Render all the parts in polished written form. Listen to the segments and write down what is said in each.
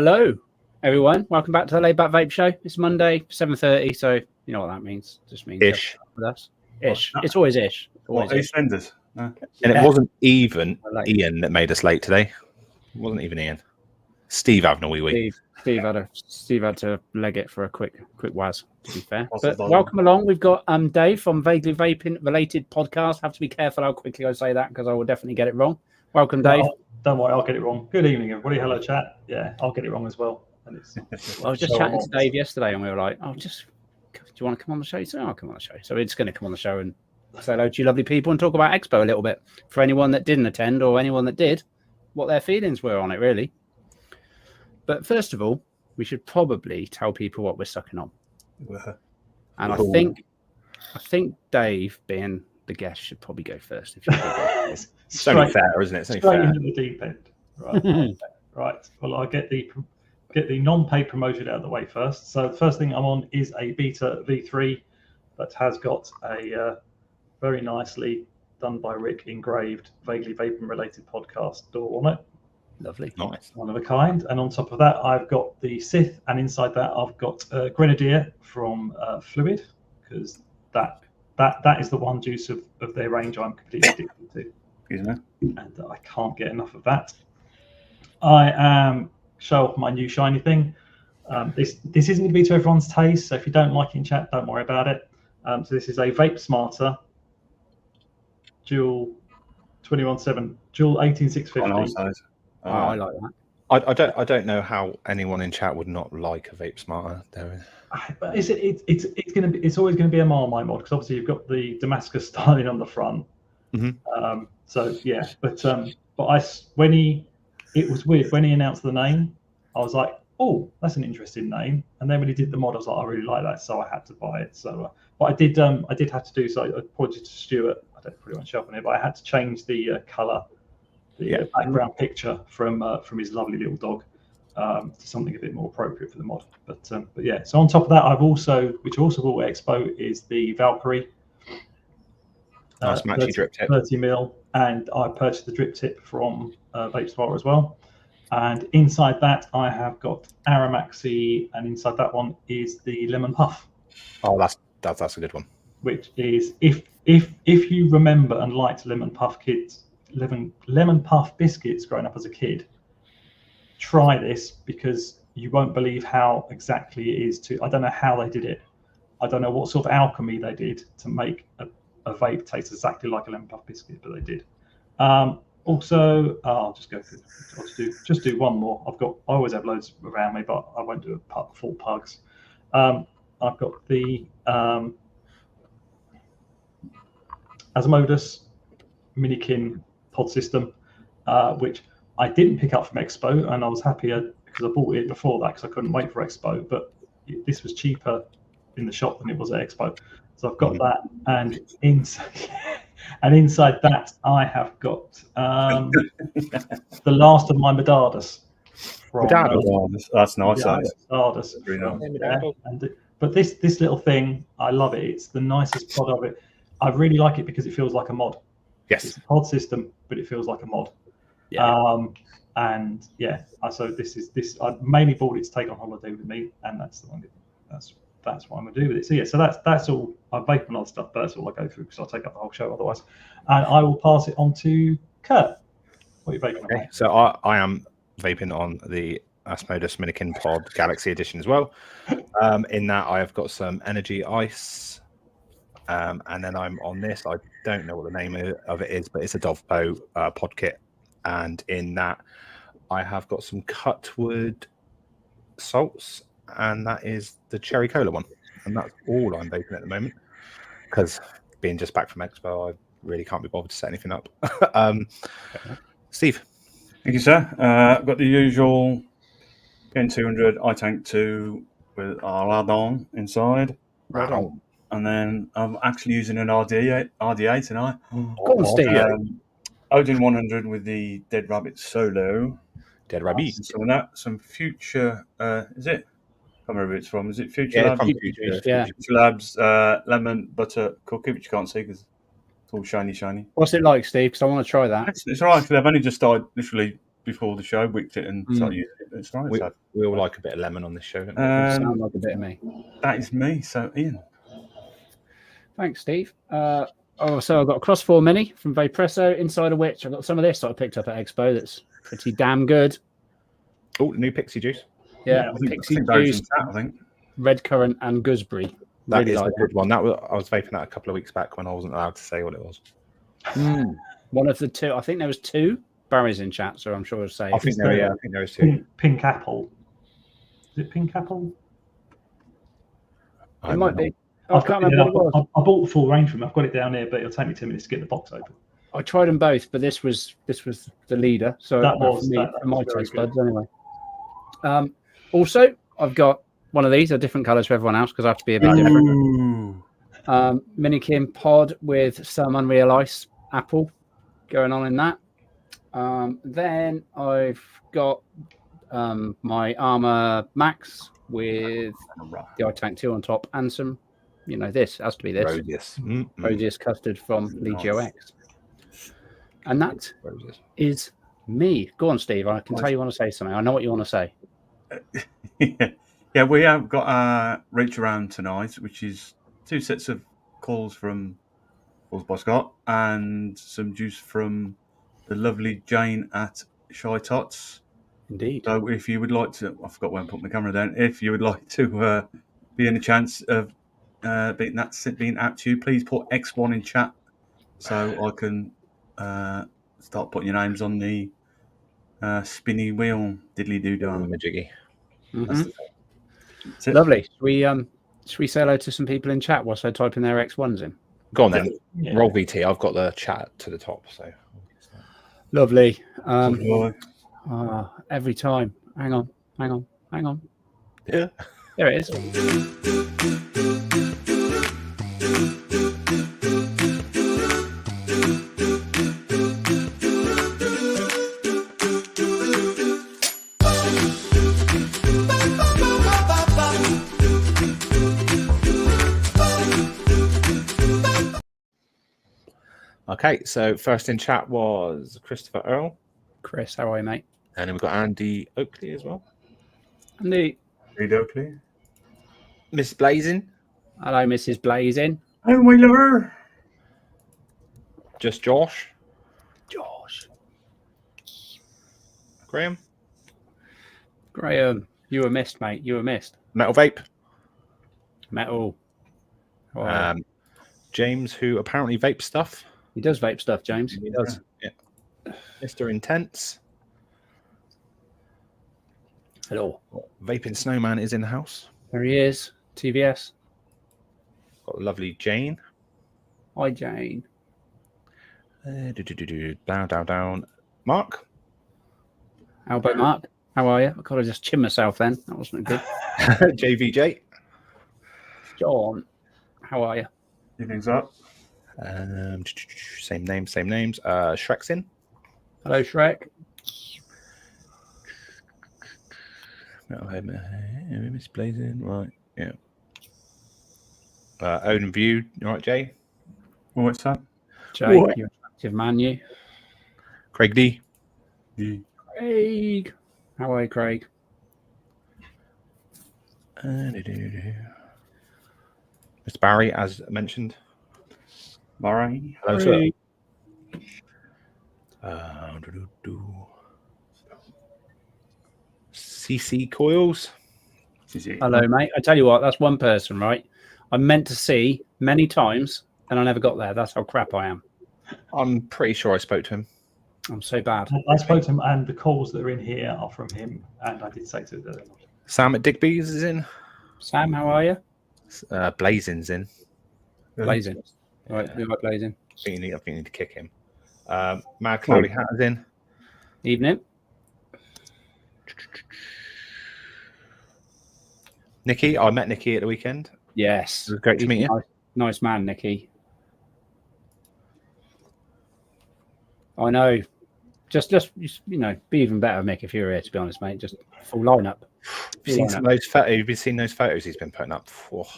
Hello, everyone. Welcome back to the Laid Back Vape Show. It's Monday, 7:30, so you know what that means. Just means ish. With us. Ish. It's always ish. What, EastEnders? No. And it wasn't even Ian that made us late today. It wasn't even Ian. Steve having a wee wee. Steve had to leg it for a quick waz, to be fair. But welcome along. We've got Dave from Vaguely Vaping Related Podcast. Have to be careful how quickly I say that because I will definitely get it wrong. Welcome, Dave. Don't worry, I'll get it wrong. Good evening, everybody. Hello, chat. Yeah, I'll get it wrong as well. And I was just chatting to Dave yesterday, and we were like, "Oh, do you want to come on the show?" He said, "I'll come on the show." So we're just going to come on the show and say hello to you, lovely people, and talk about Expo a little bit for anyone that didn't attend or anyone that did, what their feelings were on it, really. But first of all, we should probably tell people what we're sucking on. And I think Dave, being the guest, should probably go first. If you it's only fair, isn't it? It's only fair. Into the deep end. Right. Right. Well, I'll get the non-paid promotion out of the way first. So the first thing I'm on is a Beta V3 that has got a very nicely done by Rick engraved Vaguely Vaping Related Podcast door on it. Lovely. Nice. One of a kind. And on top of that, I've got the Sith, and inside that, I've got Grenadier from Fluid, because that is the one juice of their range I'm completely addicted to. And I can't get enough of that. I am show off my new shiny thing. This isn't going to be to everyone's taste, so if you don't like it in chat, don't worry about it. So this is a Vape Smarter Dual 21/7 Dual 18650. Oh, I like that. I don't know how anyone in chat would not like a Vape Smarter. But it's always going to be a Marmite mod, because obviously you've got the Damascus styling on the front. Mm-hmm. So yeah, but it was weird when he announced the name. I was like, oh, that's an interesting name. And then when he did the mod, I was like, I really like that, so I had to buy it. So, but I did have to do so. I pointed to Stuart. I don't put it on shelf on it, but I had to change the color, the background picture from his lovely little dog to something a bit more appropriate for the mod. But yeah. So on top of that, which I also bought at Expo, is the Valkyrie. Nice matchy drip tip. 30 mil, and I purchased the drip tip from Vape Smarter as well. And inside that, I have got Aramaxi, and inside that one is the Lemon Puff. Oh, that's a good one. Which is if you remember and liked Lemon Puff biscuits growing up as a kid, try this, because you won't believe how exactly it is I don't know how they did it. I don't know what sort of alchemy they did to make a vape taste exactly like a Lemon Puff biscuit, but they did. Also, I'll just go through. I'll just do one more. I always have loads around me, but I won't do full pugs. I've got the Asmodus Minikin pod system, which I didn't pick up from Expo, and I was happier because I bought it before that because I couldn't wait for Expo. But this was cheaper in the shop than it was at Expo. So I've got that, and inside that I have got the last of my Medardas. That's nice. Medardas. But this little thing, I love it. It's the nicest pod of it. I really like it because it feels like a mod. Yes. It's a pod system, but it feels like a mod. Yeah. And yeah, so this. I mainly bought it to take on holiday with me, and that's the one. That's what I'm going to do with it. So yeah, so that's all. I vape on other stuff, but that's all I go through because I'll take up the whole show otherwise. And I will pass it on to Kurt. What are you vaping on? So I am vaping on the Asmodus Minikin Pod Galaxy Edition as well. In that I have got some Energy Ice, and then I'm on this. I don't know what the name of it is, but it's a Dovpo pod kit. And in that I have got some Cutwood salts, and that is the Cherry Cola one, and that's all I'm vaping at the moment because being just back from Expo, I really can't be bothered to set anything up. Steve. Thank you, sir. I've got the usual N200 iTank 2 with our add-on inside. Right on. And then I'm actually using an RD8 tonight. Odin 100 with the Dead Rabbit Solo. Dead Rabbit. Some of that. Some Future, is it? I can't remember who it's from. Is it Future Labs? Yeah. Future Labs lemon butter cookie, which you can't see because it's all shiny. What's it like, Steve? Because I want to try that. It's all right, because I've only just started literally before the show, wicked it, and started using it. It's nice. We all like a bit of lemon on this show, don't we? Sound like a bit of me. That is me. So, Ian. Thanks, Steve. So I've got a Cross 4 Mini from Vapresso, inside of which I've got some of this that I picked up at Expo that's pretty damn good. Oh, new Pixie Juice. Yeah, I think Pixie Barry's Juice, in chat, I think. red currant and gooseberry. That Really is like a good one. I was vaping that a couple of weeks back when I wasn't allowed to say what it was. One of the two. I think there was two. Barry's in chat, so I'm sure it'll say. I think there is two. Pink apple. Is it pink apple? It might be. I can't remember what it was. I bought the full range from it. I've got it down here, but it'll take me 2 minutes to get the box open. I tried them both, but this was the leader. So That was for my very taste good. buds anyway. Also, I've got one of these. They're different colours for everyone else because I have to be a bit different. Ooh. Minikin pod with some Unreal Ice apple going on in that. Then I've got my Armour Max with the iTank 2 on top and some, this has to be this. Rosius custard from Legio X. And that is me. Go on, Steve. I can tell you want to say something. I know what you want to say. Yeah, we have got our reach around tonight, which is 2 sets of calls from Calls by Scott and some juice from the lovely Jane at Shy Tots. Indeed. So if you would like to, I forgot when I put my camera down. If you would like to be in a chance of being out to you, please put X1 in chat so I can start putting your names on the spinny wheel diddly doo dah. Majiggy. Lovely. Should we say hello to some people in chat whilst they're typing their X1s in? Go on then. Yeah. Roll VT. I've got the chat to the top. So Lovely. Oh, Every time. Hang on. yeah. There it is. Okay, so first in chat was Christopher Earl. Chris, how are you, mate? And then we've got Andy Oakley as well. Andy. Read Oakley. Miss Blazing. Hello, Mrs. Blazing. Oh, my lover. Just Josh. Graham. You were missed, mate. You were missed. Metal Vape. Metal. Wow. James, who apparently vapes stuff. He does vape stuff, James. He does. Yeah. Mr. Intense. Hello. Vaping Snowman is in the house. There he is. TVS. Got the lovely Jane. Hi, Jane. Down. Mark. How about Mark? How are you? I could have just chinned myself then. That wasn't good. JVJ. John, how are you? Evening's up. Same names. Shrek's in. Hello, Shrek. Miss Blazing. Right. Yeah. Own View. All right, Jay. What's that? Jake, What? you're an active man, you. Craig D. Yeah. Craig. How are you, Craig? Mr. Barry, as mentioned. Morri. Hello, Craig. CC Coils. Hello, mate. I tell you what, that's one person, right? I meant to see many times, and I never got there. That's how crap I am. I'm pretty sure I spoke to him. I'm so bad. I spoke to him, and the calls that are in here are from him. And I did say to them, Sam at Digby's is in. Sam, how are you? Blazing's in. Blazing. Right, who am I blazing? I think you need to kick him. Mad Cloudy Hat is in. Evening. Nikki, I met Nikki at the weekend. Yes. It was great to meet you. Nice man, Nicky. I know. Just be even better, Mick, if you're here, to be honest, mate. Just full lineup. Have you seen those photos he's been putting up? Oh,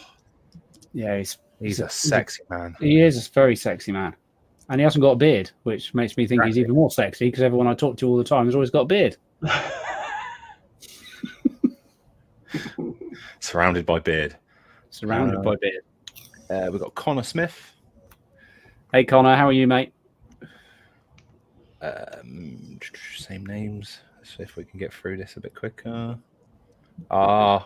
Yeah, he's a sexy man. He is a very sexy man. And he hasn't got a beard, which makes me think he's even more sexy because everyone I talk to all the time has always got a beard. Surrounded by beard. Surrounded by beard. We've got Connor Smith. Hey, Connor, how are you, mate? Same names. Let's see if we can get through this a bit quicker. Yeah,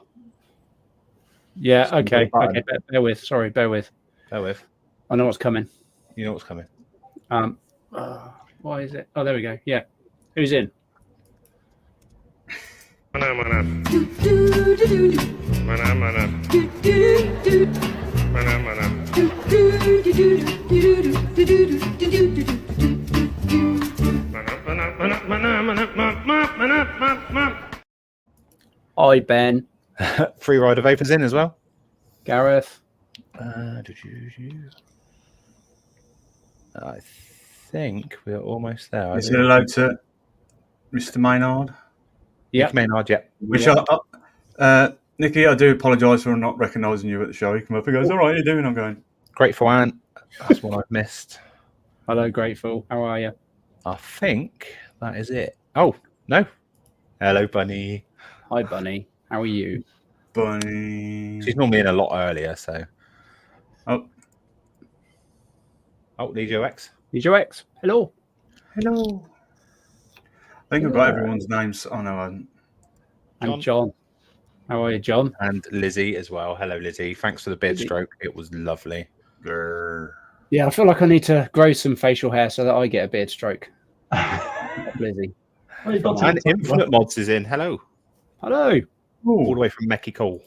okay. Okay, bear with. Sorry, bear with. Bear with. I know what's coming. You know what's coming. Why is it? Oh, there we go. Yeah. Who's in? Hi, Ben. Free Rider Vapors in as well. Gareth. I think we're almost there. Is it allowed to Mr. Maynard? Yeah, Maynard. Yeah. Which Nikki, I do apologise for not recognising you at the show. He come up and goes, "All right, how you doing?" I'm going, Grateful Ant. That's one I've missed. Hello, Grateful. How are you? I think that is it. Oh no. Hello, Bunny. Hi, Bunny. How are you? Bunny. She's normally in a lot earlier, so. Oh, Lejo X. Lejo X. Hello. hello. I think I've got everyone's names. Oh no, I haven't. And John. How are you, John? And Lizzie as well. Hello, Lizzie. Thanks for the beard stroke. It was lovely. Grr. Yeah, I feel like I need to grow some facial hair so that I get a beard stroke. Lizzie. And Infinite Mods is in. Hello. Hello. All the way from Mecky Cole.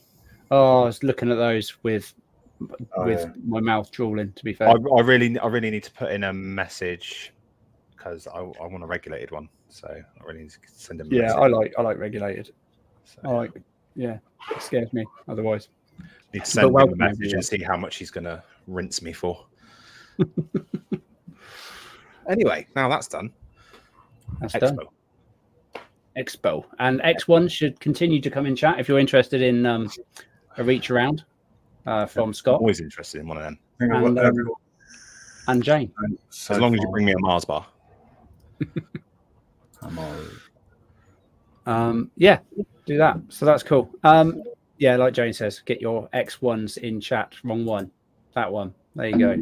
Oh, I was looking at those with my mouth drooling, to be fair. I really need to put in a message because I want a regulated one. So I really need to send him a message. I like regulated. So, it scares me otherwise. Need to send him a message and see how much he's going to rinse me for. Anyway, now that's done. That's Expo. done. Expo. And X1 should continue to come in chat if you're interested in a reach around from Scott. I'm always interested in one of them. And Jane. As long as you bring me a Mars bar. Yeah, do that. So that's cool. Yeah, like Jane says, get your X1s in chat. Wrong one. That one. There you go.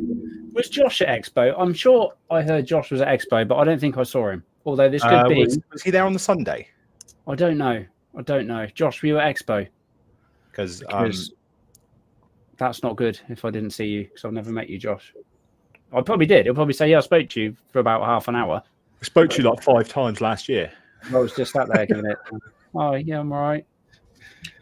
Was Josh at Expo? I'm sure I heard Josh was at Expo, but I don't think I saw him. Although this could be. Was he there on the Sunday? I don't know. Josh, were you at Expo? Because that's not good if I didn't see you, because I've never met you, Josh. I probably did. He'll probably say, yeah, I spoke to you for about half an hour. I spoke to you like 5 times last year. I was just sat there giving it. Oh, yeah, I'm all right.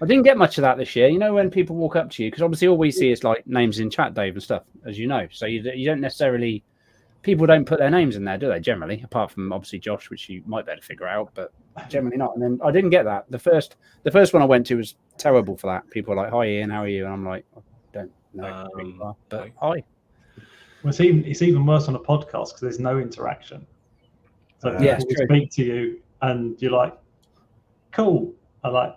I didn't get much of that this year. You know, when people walk up to you, because obviously all we see is like names in chat, Dave, and stuff, as you know. So you don't necessarily, people don't put their names in there, do they, generally? Apart from obviously Josh, which you might be able to figure out, but generally not. And then I didn't get that. The first one I went to was terrible for that. People were like, "Hi, Ian, how are you?" And I'm like, I don't know who you are, but hi. Well, it's even worse on a podcast because there's no interaction. So yeah, people speak to you and you're like, "Cool." I'm like,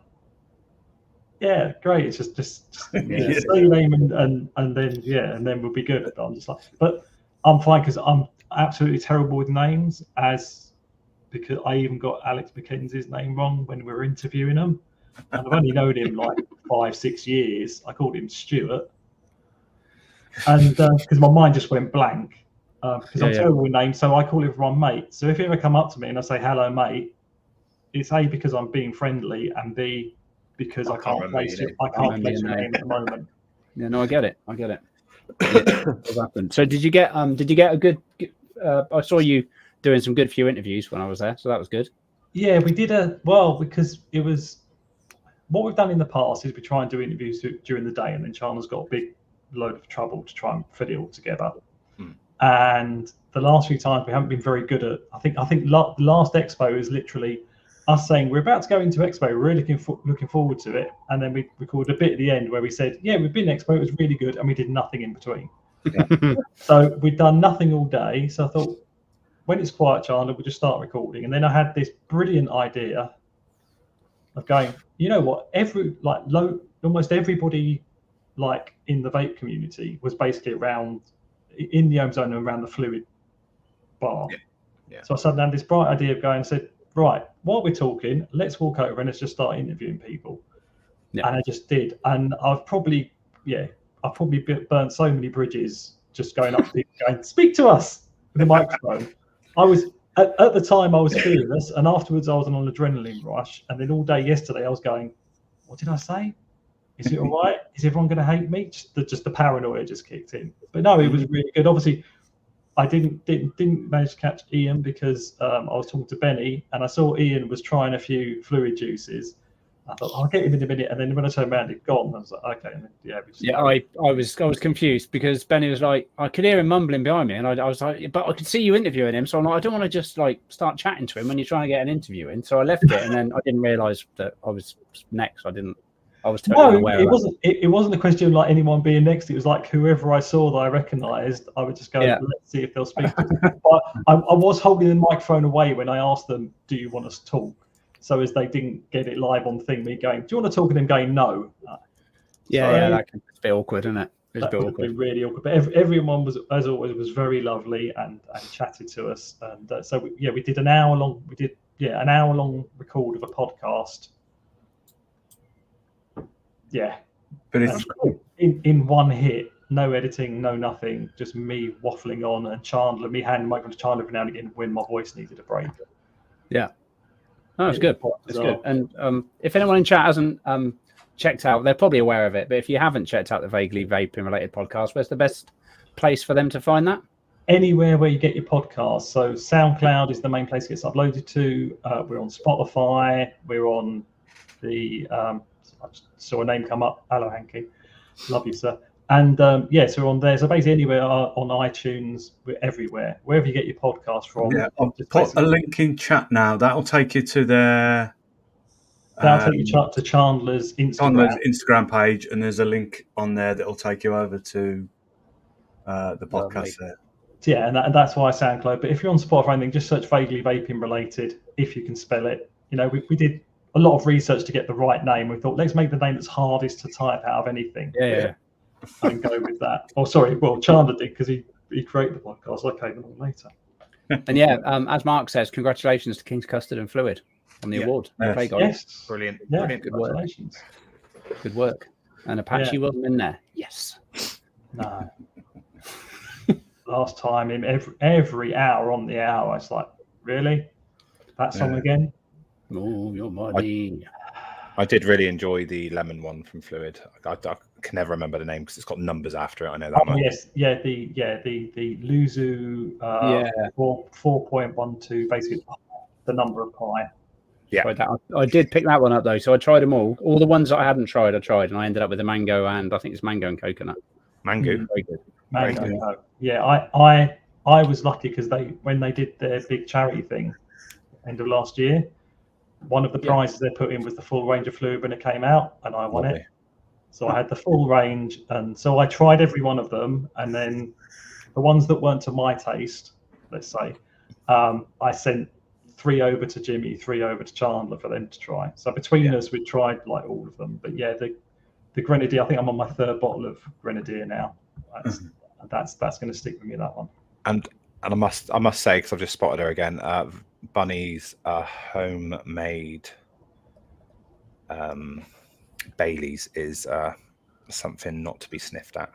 "Yeah, great." It's just say your name and then we'll be good. But I'm just like, but I'm fine because I'm absolutely terrible with names, because I even got Alex McKenzie's name wrong when we were interviewing him, and I've only known him like 5-6 years. I called him Stuart, and because my mind just went blank because I'm terrible with names, so I call everyone mate. So if you ever come up to me and I say hello, mate, it's A, because I'm being friendly, and B, because I can't place your name at the moment. Yeah, no, I get it. What happened? So did you get a good? I saw you doing some good few interviews when I was there, so that was good. Yeah, we did because it was what we've done in the past is we try and do interviews during the day, and then Chandler's got a big load of trouble to try and fit it all together. And the last few times we haven't been very good at. I think the last Expo is literally us saying we're about to go into Expo, we're really looking forward to it, and then we recorded a bit at the end where we said, yeah, we've been Expo, it was really good, and we did nothing in between. So we'd done nothing all day. So I thought, when it's quiet, Chandler, we'll just start recording. And then I had this brilliant idea of going, you know what, almost everybody like in the vape community was basically around in the home zone and around the fluid bar. Yeah. So I suddenly had this bright idea of going and said, right, while we're talking, let's walk over and let's just start interviewing people. Yeah. And I just did. And I've probably burnt so many bridges just going up to people going, speak to us with a microphone. I was at the time I was fearless, and afterwards I was on an adrenaline rush. And then all day yesterday I was going, what did I say? Is it all right? Is everyone going to hate me? Just the paranoia just kicked in. But no, it was really good. Obviously, I didn't manage to catch Ian because I was talking to Benny, and I saw Ian was trying a few fluid juices. I thought, I'll get him in a minute, and then when I turned around, it'd gone. I was like, okay, and then, I was confused because Benny was like, I could hear him mumbling behind me, and I was like, but I could see you interviewing him, so I'm like, I don't want to just like start chatting to him when you're trying to get an interview in. So I left it, and then I didn't realise that I was next. I was totally unaware. It wasn't a question of like anyone being next. It was like whoever I saw that I recognised, I would just go, let's see if they'll speak to me. But I was holding the microphone away when I asked them, do you want us to talk? So as they didn't get it live on thing, me going, do you want to talk? And them going, no. That can be a bit awkward, isn't it? It's that would be really awkward. But everyone was, as always, was very lovely and chatted to us. And so we did an hour long. We did an hour long record of a podcast. Yeah, but it's in one hit, no editing, no nothing, just me waffling on, and me handing the microphone to Chandler every now and again when my voice needed a break. Yeah. No, it's good. It's good. And if anyone in chat hasn't checked out, they're probably aware of it. But if you haven't checked out the Vaguely Vaping related podcast, where's the best place for them to find that? Anywhere where you get your podcasts. So SoundCloud is the main place it gets uploaded to. We're on Spotify. We're on the I just saw a name come up. Hello, Hanky. Love you, sir. And so we're on there. So basically anywhere on iTunes, we're everywhere. Wherever you get your podcast from. Yeah, I'll put a link in chat now. That'll take you to their... That'll take you to Chandler's Instagram page, and there's a link on there that'll take you over to the podcast there. Yeah, and that's why SoundCloud. But if you're on Spotify or anything, just search Vaguely Vaping Related, if you can spell it. You know, we did a lot of research to get the right name. We thought, let's make the name that's hardest to type out of anything. Yeah. And go with that. Chandler did because he created the podcast. I came along later. And as Mark says, congratulations to King's Custard and Fluid on the award. Yes. Brilliant. Yeah, Brilliant. congratulations. Good work. And Apache wasn't in there. Yes. No. Last time in every hour on the hour, it's like, really? That song again? Oh, your money. I did really enjoy the lemon one from Fluid. I can never remember the name because it's got numbers after it. I know that much. Yes, the Luzu 4.12, basically the number of pi. Yeah, I did pick that one up though. So I tried them all. All the ones that I hadn't tried, I tried, and I ended up with a mango and I think it's mango and coconut. Mango, very good. Mango. Yeah, I was lucky because when they did their big charity thing end of last year, one of the prizes they put in was the full range of Fluid when it came out, and I won it. So I had the full range, and so I tried every one of them, and then the ones that weren't to my taste, let's say, I sent 3 over to Jimmy, 3 over to Chandler for them to try. So between us, we tried like all of them. But yeah, the Grenadier, I think I'm on my 3rd bottle of Grenadier now. That's going to stick with me, that one. And I must say, because I've just spotted her again, Bunny's homemade Bailey's is something not to be sniffed at.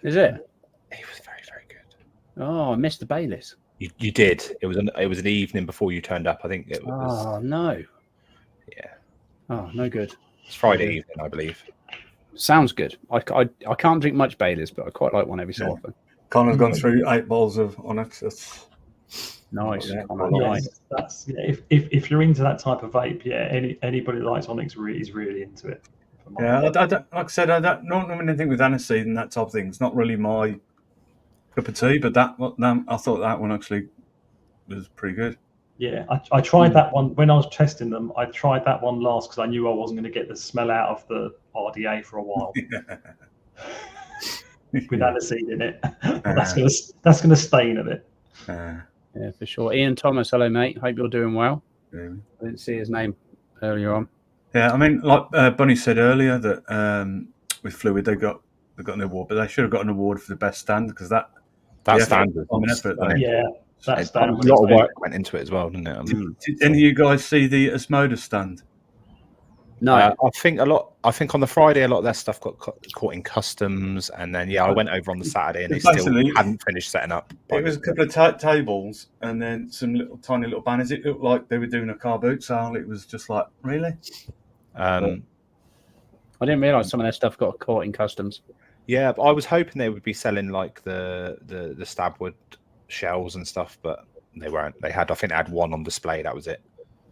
Is it? It was very, very good. Oh, I missed the Baileys. You did. It was an evening before you turned up. I think it was. Oh no. Yeah. Oh, no good. It's Friday evening, I believe. Sounds good. I can't drink much Baileys, but I quite like one every so often. Connor's gone through 8 bottles of Onyx. That's nice. Yes, that's if you're into that type of vape, anybody that likes Onyx is really into it. Yeah, I don't, like I said, I don't know anything with aniseed and that type of thing. It's not really my cup of tea, but I thought that one actually was pretty good. Yeah, I tried that one when I was testing them. I tried that one last because I knew I wasn't going to get the smell out of the RDA for a while. With aniseed in it, that's going to stain a bit. Yeah, for sure. Ian Thomas, hello mate. Hope you're doing well. I didn't see his name earlier on. Yeah, I mean, like Bunny said earlier, that with Fluid they got an award, but they should have got an award for the best stand because that stand. Effort, yeah, That's A down. lot of work went into it as well, didn't it? Did any of you guys see the Asmoda stand? No, I think on the Friday a lot of their stuff got caught in customs, and then I went over on the Saturday and they still Basically, hadn't finished setting up. It was a couple of tables and then some tiny little banners. It looked like they were doing a car boot sale. It was just like, really? I didn't realise some of their stuff got caught in customs. Yeah, but I was hoping they would be selling like the stabwood shells and stuff, but they weren't. I think they had one on display. That was it.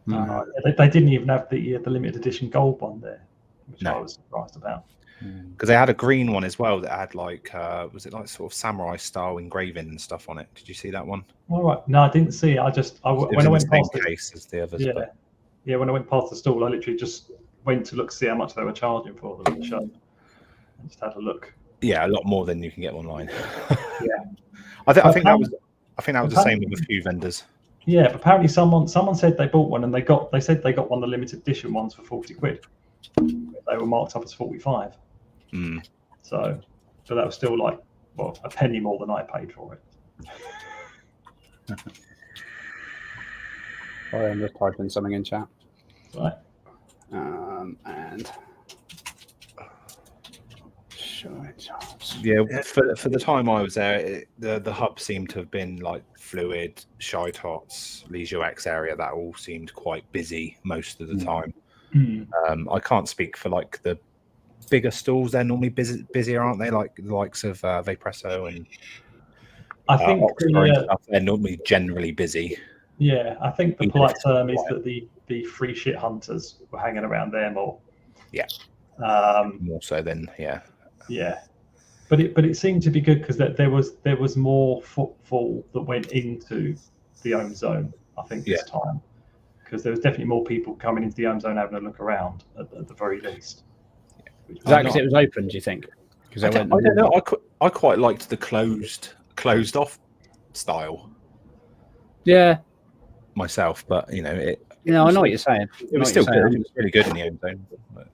They didn't even have the limited edition gold one there, which I was surprised about. Because they had a green one as well that had like was it like sort of samurai style engraving and stuff on it? Did you see that one? All right. No, I didn't see it. When I went past the case as the others. Yeah, when I went past the stall, I literally just went to look, see how much they were charging for them at the show. I just had a look. Yeah, a lot more than you can get online. Yeah, I think that was the same with a few vendors. Yeah, but apparently someone said they bought one and they said they got one of the limited edition ones for 40 quid. They were marked up as 45. So that was still like a penny more than I paid for it. I'm just typing something in chat. Right. And yeah, for the time I was there, the hub seemed to have been like Fluid, Shy Tots, Leisure X area. That all seemed quite busy most of the time. I can't speak for like the bigger stalls. They're normally busier, aren't they? Like the likes of Vapresso and I think stuff, they're normally generally busy. Yeah, I think the polite term is that the free shit hunters were hanging around there more. Yeah. More so than Yeah, but it seemed to be good because there was more footfall that went into the Ohm Zone. I think this time because there was definitely more people coming into the Ohm Zone having a look around at the very least. Is that because it was open? Do you think? Because I don't know. I quite liked the closed off style. Yeah. Myself, but I know what you're saying. It was still good. It was really good in the Ohm Zone. But...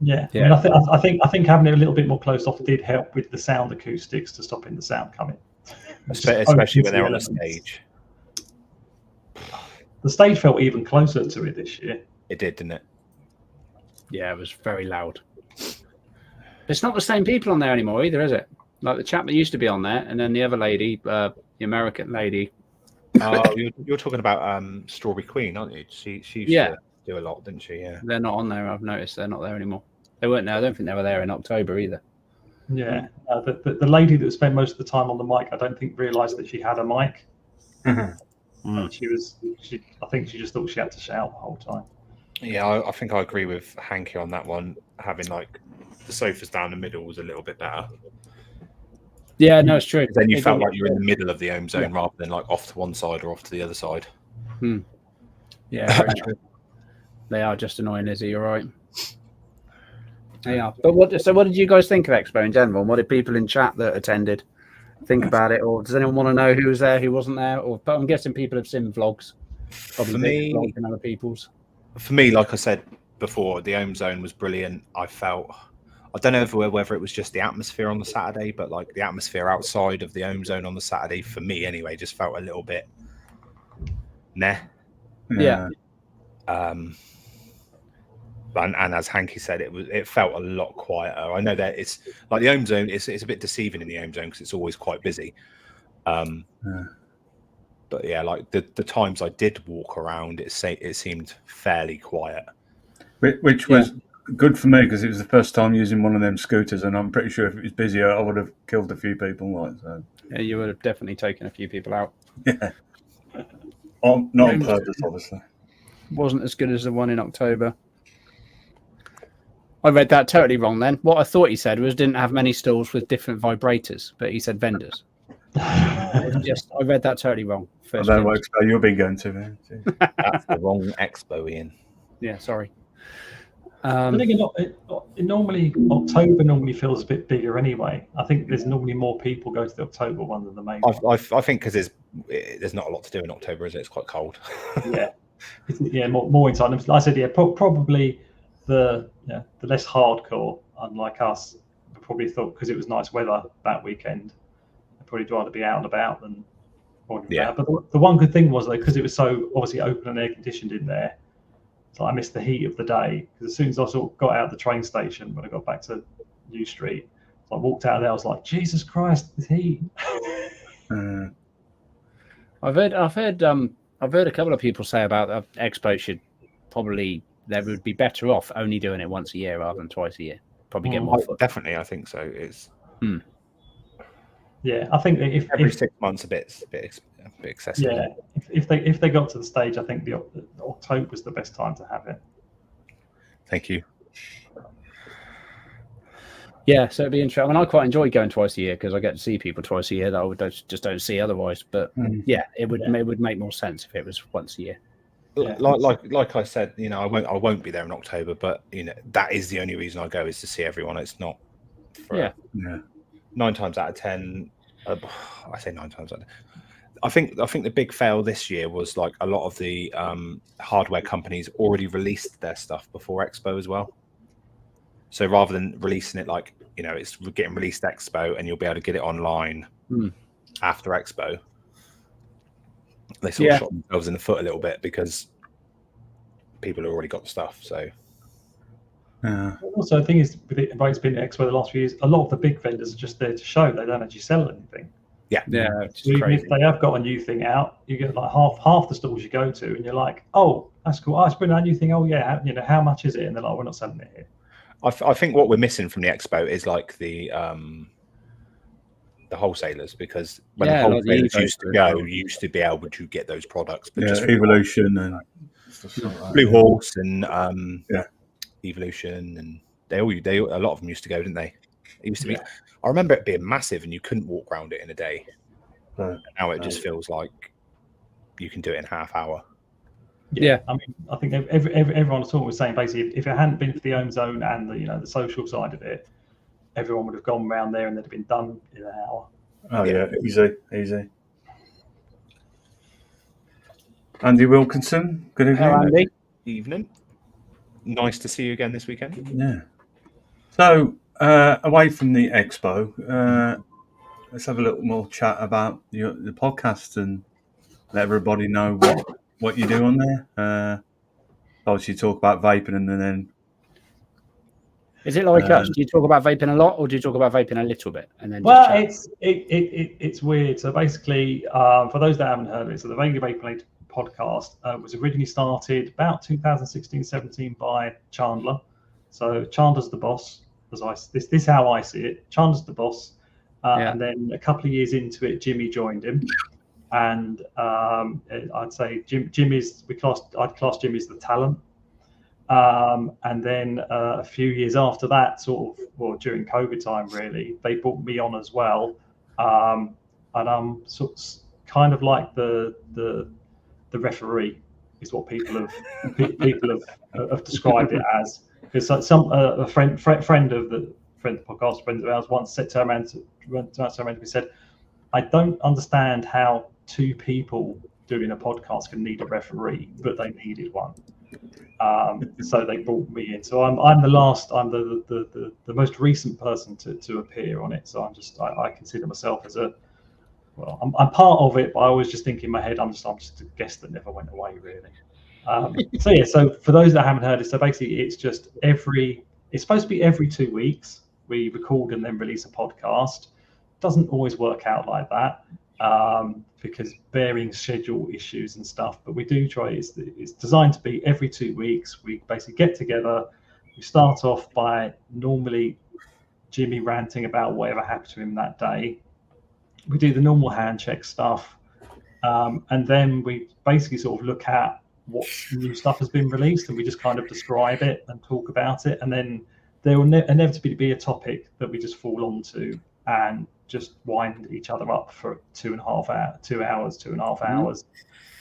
Yeah. I mean, I think having it a little bit more closed off did help with the sound acoustics to stopping the sound coming, especially when they're on the stage. The stage felt even closer to it this year. It did, didn't it? Yeah, it was very loud. It's not the same people on there anymore either, is it? Like the chap that used to be on there, and then the other lady, the American lady. Oh, you're talking about Strawberry Queen, aren't you? She used to do a lot, didn't she? Yeah. They're not on there. I've noticed they're not there anymore. They weren't there. I don't think they were there in October either. Yeah. The lady that spent most of the time on the mic, I don't think realised that she had a mic. I think she just thought she had to shout the whole time. Yeah, I think I agree with Hanky on that one. Having like the sofas down the middle was a little bit better. Yeah, no, it's true. Then you felt like you're in the middle of the Ohm Zone rather than like off to one side or off to the other side. Yeah, very true. They are just annoying, Izzy. You're right. They are. But what did you guys think of Expo in general? And what did people in chat that attended think about it? Or does anyone want to know who was there, who wasn't there? But I'm guessing people have seen vlogs. Probably for me, vlogs and other people's. For me, like I said before, the Ohm Zone was brilliant. I don't know whether it was just the atmosphere on the Saturday, but like the atmosphere outside of the Ohm Zone on the Saturday, for me anyway, just felt a little bit meh. Yeah. And as Hanky said, it felt a lot quieter. I know that it's like the Ohm Zone. It's a bit deceiving in the Ohm Zone because it's always quite busy. But yeah, like the times I did walk around, it seemed fairly quiet, which was good for me because it was the first time using one of them scooters, and I'm pretty sure if it was busier, I would have killed a few people. Yeah, you would have definitely taken a few people out. Yeah, not on purpose, obviously. Wasn't as good as the one in October. I read that totally wrong then. What I thought he said was didn't have many stalls with different vibrators, but he said vendors. I read that totally wrong. I don't know what expo you've been going to, man. That's the wrong expo, Ian. Yeah, sorry. October normally feels a bit bigger anyway. I think there's normally more people go to the October one than the May one. I think because there's not a lot to do in October, is it? It's quite cold. More inside. Like I said, probably the less hardcore, unlike us, probably thought because it was nice weather that weekend, I'd probably rather be out and about than Yeah. But the one good thing was, though, because it was so obviously open and air conditioned in there, so I missed the heat of the day. Because as soon as I sort of got out of the train station when I got back to New Street, so I walked out of there, I was like, Jesus Christ, the heat. I've heard a couple of people say about Expo should probably, they would be better off only doing it once a year rather than twice a year. Probably get more foot. Definitely, I think so. It's Yeah, I think if every 6 months a bit excessive. Yeah, if they got to the stage, I think the October was the best time to have it. Thank you. Yeah, so it'd be interesting. I mean, I quite enjoy going twice a year because I get to see people twice a year that I just don't see otherwise. But yeah, it would make more sense if it was once a year. Yeah. Like I said, I won't be there in October, but that is the only reason I go is to see everyone. It's not for 9 times out of 10. I say 9 times out of 10. I think the big fail this year was like a lot of the hardware companies already released their stuff before Expo as well. So rather than releasing it like it's getting released Expo and you'll be able to get it online after Expo, they sort of shot themselves in the foot a little bit because people have already got the stuff. So also, the thing is, with it's been Expo the last few years, a lot of the big vendors are just there to show. They don't actually sell anything. Yeah, So even if they have got a new thing out, you get like half the stalls you go to, and you're like, "Oh, that's cool. Oh, it's bringing out a new thing. Oh, yeah. How much is it?" And they're like, "We're not selling it here." I think what we're missing from the Expo is like the wholesalers, because when the wholesalers used to go, you used to be able to get those products. But just Evolution and Blue Horse and Evolution, and they a lot of them used to go, didn't they? It used to be. I remember it being massive, and you couldn't walk around it in a day. Now it just feels like you can do it in half hour. Yeah, I mean, I think everyone was saying basically, if it hadn't been for the home zone and the social side of it, everyone would have gone around there and they'd have been done in an hour. Oh yeah, easy. Andy Wilkinson, good evening. Hello, Andy. Evening. Nice to see you again this weekend. Yeah. So away from the Expo, let's have a little more chat about the podcast and let everybody know what you do on there. Obviously, talk about vaping and then. Is it like us? Do you talk about vaping a lot, or do you talk about vaping a little bit and then? Well, it's weird. So basically, for those that haven't heard of it, so the Vaguely Vaping podcast was originally started about 2016-17 by Chandler. So Chandler's the boss. This is how I see it. Chandler's the boss, and then a couple of years into it, Jimmy joined him, and I'd say I'd class Jimmy as the talent. And then a few years after that, during COVID time, really, they brought me on as well, and I'm kind of like the referee is what people have described it as. Because a friend of the podcast, friend of ours, once turned around to me and said, "I don't understand how 2 people doing a podcast can need a referee, but they needed one." So they brought me in. So I'm the last. I'm the most recent person to appear on it. So I consider myself as I'm part of it, but I always just think in my head I'm just a guest that never went away, really. So for those that haven't heard it, so basically it's supposed to be every 2 weeks we record and then release a podcast. Doesn't always work out like that because varying schedule issues and stuff, but we do try. It's designed to be every 2 weeks. We basically get together. We start off by normally Jimmy ranting about whatever happened to him that day. We do the normal hand check stuff, and then we basically sort of look at what new stuff has been released, and we just kind of describe it and talk about it. And then there will inevitably be a topic that we just fall onto and just wind each other up for 2.5 hours,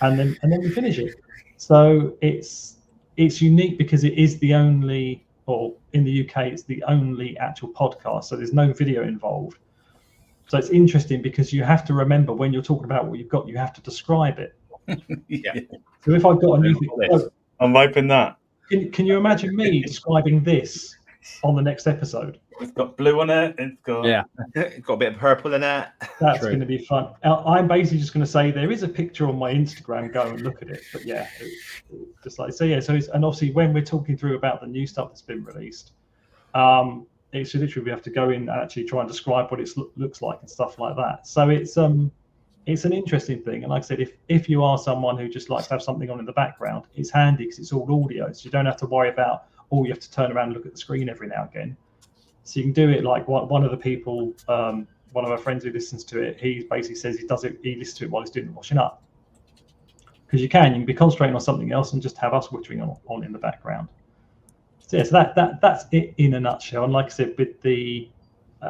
and then we finish it. So it's unique because it is the only, or in the UK, it's the only actual podcast. So there's no video involved. So it's interesting because you have to remember when you're talking about what you've got, you have to describe it. Yeah. So if I've got a new thing, I'm hoping that. Can you imagine me describing this? on the next episode. It's got blue on it. It's got It's got a bit of purple in it. That's True. going to be fun. I'm basically just going to say there is a picture on my Instagram. Go and look at it. But yeah, just like so. Yeah. So and obviously when we're talking through about the new stuff that's been released, it's literally we have to go in and actually try and describe what it looks like and stuff like that. So it's an interesting thing. And like I said, if you are someone who just likes to have something on in the background, it's handy because it's all audio, so you don't have to worry about you have to turn around and look at the screen every now and again. So you can do it like one of the people, one of our friends who listens to it, he basically says he listens to it while he's doing the washing up. Because you can be concentrating on something else and just have us whittering on in the background. So, yeah, so that's it in a nutshell. And like I said, with the,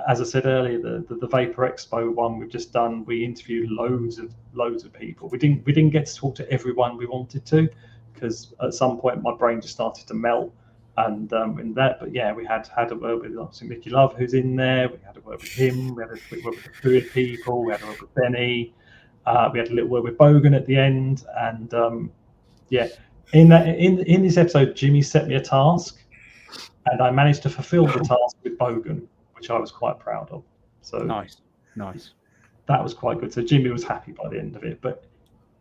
as I said earlier, the Vapor Expo one we've just done, we interviewed loads of people. We didn't get to talk to everyone we wanted to, because at some point my brain just started to melt. And in that, but yeah, we had a word with obviously Mickey Love, who's in there. We had a word with him. We had a quick word with the Fluid people. We had a word with Benny. We had a little word with Bogan at the end. And yeah, in this episode, Jimmy set me a task, and I managed to fulfil the task with Bogan, which I was quite proud of. So nice. That was quite good. So Jimmy was happy by the end of it, but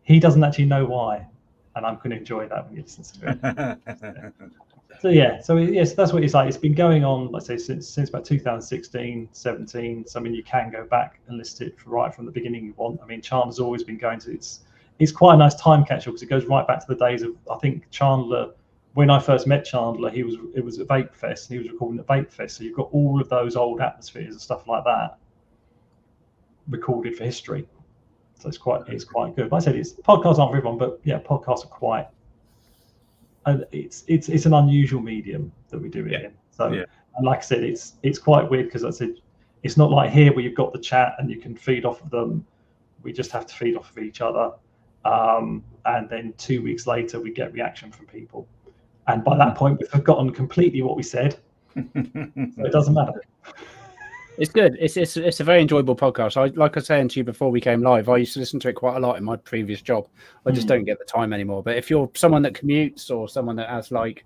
he doesn't actually know why, and I'm going to enjoy that when you listen to it. So yes, that's what it's like. It's been going on, let's say, since about 2016, 17. So I mean, you can go back and list it right from the beginning you want. I mean, Chandler's always been going to. It's quite a nice time capsule because it goes right back to the days of, I think, Chandler. When I first met Chandler, it was at Vape Fest, and he was recording at Vape Fest. So you've got all of those old atmospheres and stuff like that recorded for history. So it's quite good. Like I said, podcasts aren't for everyone, but yeah, podcasts are quite. And it's an unusual medium that we do it in. So, and like I said, it's quite weird because I said it's not like here where you've got the chat and you can feed off of them. We just have to feed off of each other, and then 2 weeks later we get reaction from people, and by that point we've forgotten completely what we said. So it doesn't matter. It's good. It's a very enjoyable podcast. Like I was saying to you before we came live, I used to listen to it quite a lot in my previous job. I just don't get the time anymore. But if you're someone that commutes or someone that has like,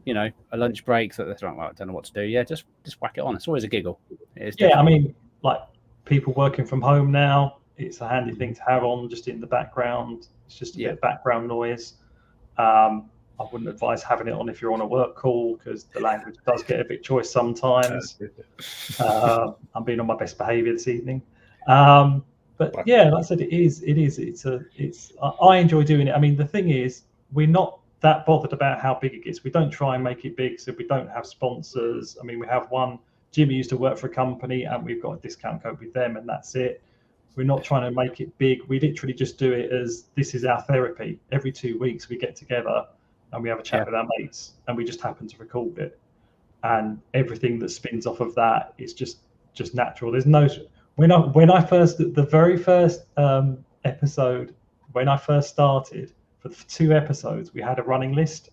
a lunch break that they're like, well, I don't know what to do. Yeah, just whack it on. It's always a giggle. I mean, like people working from home now, it's a handy thing to have on just in the background. It's just a bit of background noise. I wouldn't advise having it on if you're on a work call because the language does get a bit choice sometimes. I'm being on my best behaviour this evening, but yeah, like I said, I enjoy doing it. I mean, the thing is, we're not that bothered about how big it gets. We don't try and make it big, so we don't have sponsors. I mean, we have one. Jimmy used to work for a company, and we've got a discount code with them, and that's it. We're not trying to make it big. We literally just do it as this is our therapy. Every 2 weeks, we get together and we have a chat with our mates, and we just happen to record it. And everything that spins off of that is just natural. There's no when I first the very first episode when I first started for 2 episodes, we had a running list.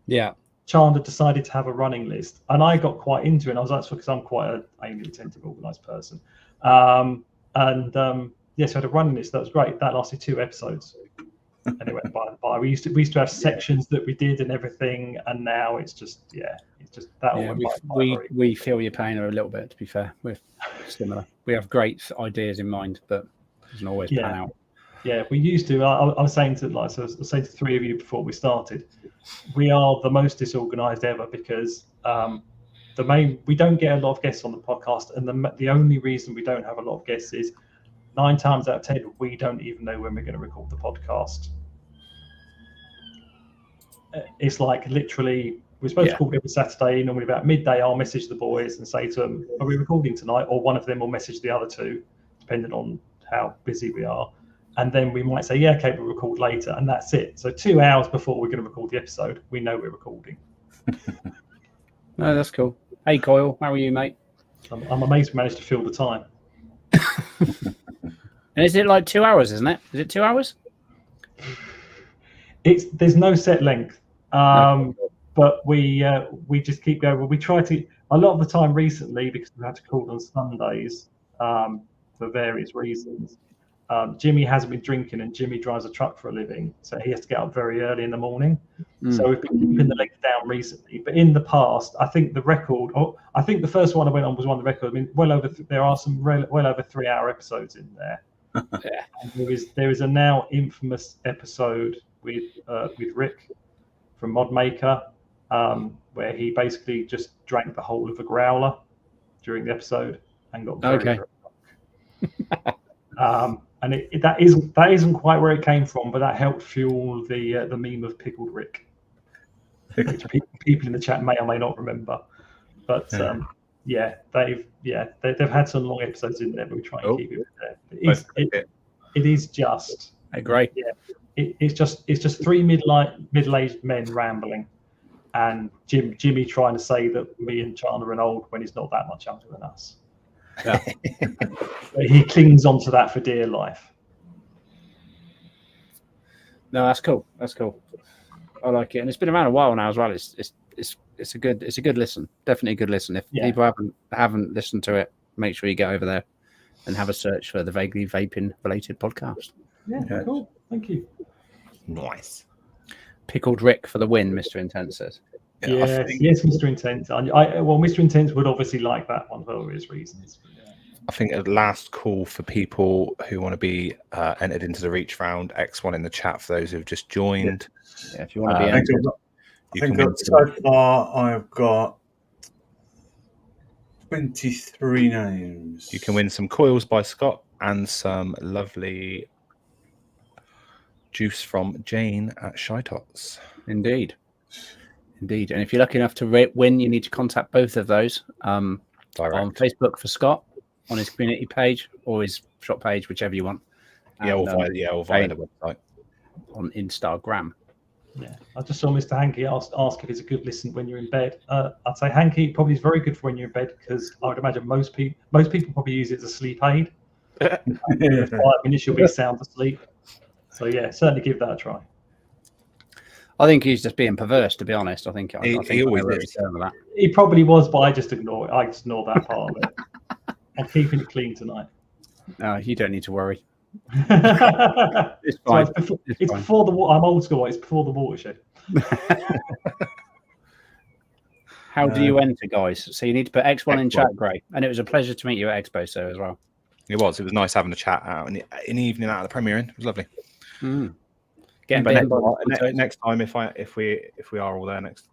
Yeah, Chandler decided to have a running list, and I got quite into it. And I was like, because I'm quite an anally attentive, organised person, yes, I had a running list. That was great. That lasted 2 episodes. And it went by. We used to have sections that we did and everything, and now it's just that. Yeah, we feel your pain a little bit. To be fair, we're similar. We have great ideas in mind, but it doesn't always pan out. Yeah, we used to. I was saying to I was saying to 3 of you before we started, we are the most disorganised ever because we don't get a lot of guests on the podcast, and the only reason we don't have a lot of guests is 9 times out of 10, we don't even know when we're going to record the podcast. It's like literally, we're supposed to record every Saturday. Normally about midday, I'll message the boys and say to them, are we recording tonight? Or one of them will message the other 2, depending on how busy we are. And then we might say, yeah, okay, we'll record later. And that's it. So 2 hours before we're going to record the episode, we know we're recording. No, that's cool. Hey, Coyle, how are you, mate? I'm amazed we managed to fill the time. And is it like 2 hours, isn't it? Is it 2 hours? There's no set length, but we just keep going. We try to a lot of the time recently because we had to call on Sundays for various reasons. Jimmy hasn't been drinking, and Jimmy drives a truck for a living, so he has to get up very early in the morning. So we've been keeping the legs down recently. But in the past, I think the record, I think the first one I went on was one of the records. I mean, there are some well over 3-hour episodes in there. Yeah. And there is a now infamous episode with Rick from Mod Maker, where he basically just drank the whole of a growler during the episode and got very drunk. And that isn't quite where it came from, but that helped fuel the meme of Pickled Rick, which people in the chat may or may not remember. But they've had some long episodes in there, but we try and keep it there. It is just great. Yeah, it's just 3 middle-aged men rambling, and Jimmy trying to say that me and Chandler are old when he's not that much younger than us. Yeah. He clings onto that for dear life. No, that's cool. That's cool. I like it, and it's been around a while now as well. It's a good listen. Definitely a good listen. If people haven't listened to it, make sure you get over there and have a search for the Vaguely Vaping related podcast. Yeah, cool. Thank you. Nice. Pickled Rick for the win, Mr. Intense says. Yes, Mr. Intense. Well, Mr. Intense would obviously like that one for obvious reasons. I think a last call for people who want to be entered into the reach round. X1 in the chat for those who've just joined. Yeah, if you want to be entered, I think so far I've got 23 names. You can win some coils by Scott and some lovely juice from Jane at Shy Tots. Indeed. And if you're lucky enough to win, you need to contact both of those on Facebook for Scott, on his community page or his shop page, whichever you want. Or via the website. On Instagram. Yeah, I just saw Mr. Hankey ask if it's a good listen when you're in bed. I'd say Hankey probably is very good for when you're in bed, because I would imagine most people probably use it as a sleep aid. In 5 minutes you'll be sound asleep. So yeah, certainly give that a try. I think he's just being perverse, to be honest. I think he always is. He probably was, but I just ignore it. I just ignore that part of it. I'm keeping it clean tonight. No, you don't need to worry. It's fine. So it's before the water. I'm old school. It's before the watershed. How do you enter, guys? So you need to put X1 in chat, Gray. And it was a pleasure to meet you at Expo as well. It was nice having a chat out in the evening out of the premiere. It was lovely. Next time, if we are all there next,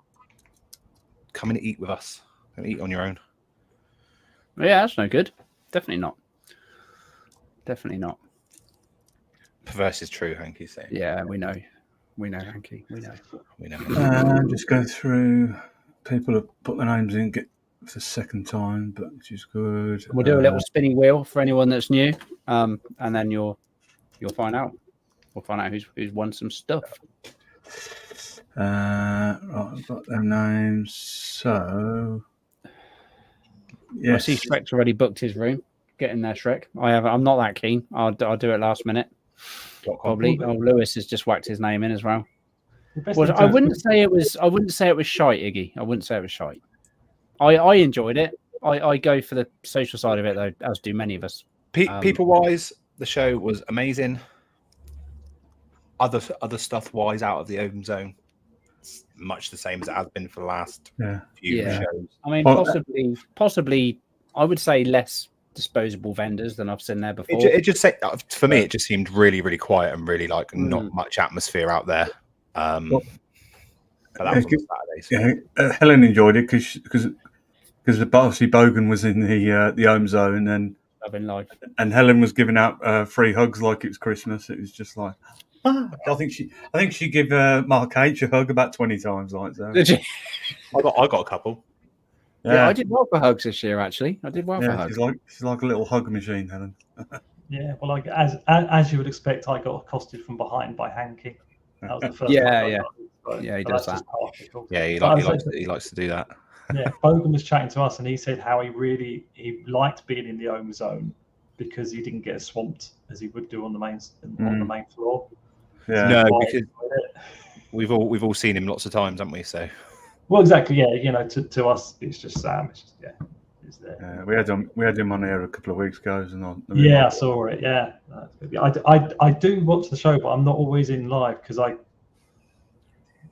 come and eat with us and eat on your own. Yeah, that's no good. Definitely not. Perverse is true, Hanky saying. Yeah, we know, Hanky. We know. Just go through. People have put their names in for the second time, but which is good. We'll do a little spinny wheel for anyone that's new, and then you'll find out. We'll find out who's won some stuff. Right, I've got their names. So, yes. I see Shrek's already booked his room. Get in there, Shrek. I'm not that keen. I'll do it last minute. Probably. Oh, Lewis has just whacked his name in as well. I wouldn't say it was shite, Iggy. I wouldn't say it was shite. I enjoyed it. I go for the social side of it, though, as do many of us. People-wise, the show was amazing. Other stuff-wise, out of the open zone, it's much the same as it has been for the last few shows. I mean, possibly, I would say less disposable vendors than I've seen there before. For me, it just seemed really, really quiet and really not much atmosphere out there. But that was on Saturdays. Helen enjoyed it because obviously Bogan was in the home zone and Helen was giving out free hugs like it was Christmas. It was just like, I think she gave Mark H a hug about 20 times. Like so. Did you? I got a couple. Yeah, I did well for hugs this year. Actually, I did well for hugs. She's like a little hug machine, Helen. Yeah, well, as you would expect, I got accosted from behind by Hanky. That was the first he does that. Yeah, he likes to do that. Yeah, Bogan was chatting to us, and he said how he liked being in the home zone because he didn't get swamped as he would do on the main floor. Yeah, no, because we've all seen him lots of times, haven't we? So. Well, exactly. Yeah, to us, it's just Sam. It's just is there. We had him on here a couple of weeks ago, and yeah, I saw it. Yeah, I do watch the show, but I'm not always in live because